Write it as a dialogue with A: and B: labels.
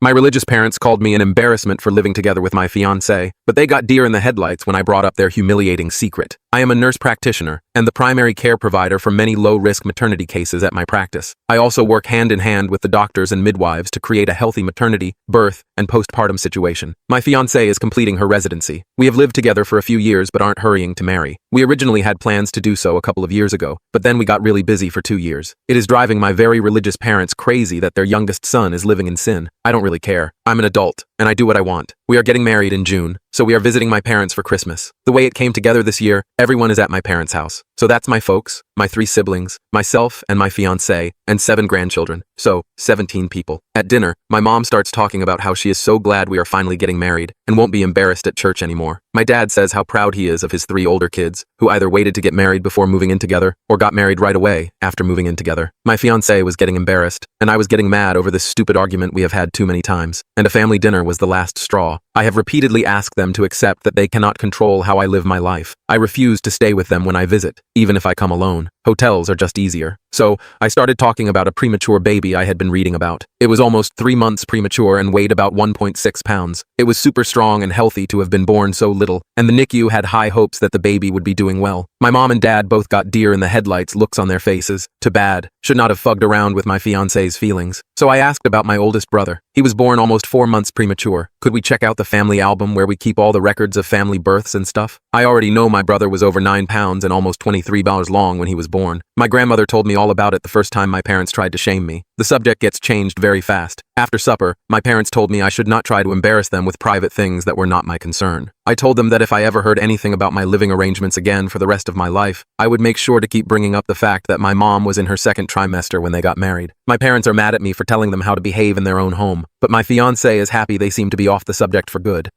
A: My religious parents called me an embarrassment for living together with my fiancé, but they got deer in the headlights when I brought up their humiliating secret. I am a nurse practitioner and the primary care provider for many low-risk maternity cases at my practice. I also work hand-in-hand with the doctors and midwives to create a healthy maternity, birth, and postpartum situation. My fiancée is completing her residency. We have lived together for a few years but aren't hurrying to marry. We originally had plans to do so a couple of years ago, but then we got really busy for 2 years. It is driving my very religious parents crazy that their youngest son is living in sin. I don't really care. I'm an adult, and I do what I want. We are getting married in June, so we are visiting my parents for Christmas. The way it came together this year, everyone is at my parents' house. So that's my folks, my 3 siblings, myself and my fiancé, and 7 grandchildren. So, 17 people. At dinner, my mom starts talking about how she is so glad we are finally getting married and won't be embarrassed at church anymore. My dad says how proud he is of his 3 older kids, who either waited to get married before moving in together or got married right away after moving in together. My fiancé was getting embarrassed, and I was getting mad over this stupid argument we have had too many times, and a family dinner was the last straw. I have repeatedly asked them to accept that they cannot control how I live my life. I refuse to stay with them when I visit, even if I come alone. Hotels are just easier. So, I started talking about a premature baby I had been reading about. It was almost 3 months premature and weighed about 1.6 pounds. It was super strong and healthy to have been born so little, and the NICU had high hopes that the baby would be doing well. My mom and dad both got deer in the headlights looks on their faces. Too bad. Should not have fugged around with my fiancé's feelings. So I asked about my oldest brother. He was born almost 4 months premature. Could we check out the family album where we keep all the records of family births and stuff? I already know my brother was over 9 pounds and almost 23 pounds long when he was born. My grandmother told me all about it the first time my parents tried to shame me. The subject gets changed very fast. After supper, my parents told me I should not try to embarrass them with private things that were not my concern. I told them that if I ever heard anything about my living arrangements again for the rest of my life, I would make sure to keep bringing up the fact that my mom was in her 2nd trimester when they got married. My parents are mad at me for telling them how to behave in their own home, but my fiancé is happy they seem to be off the subject for good.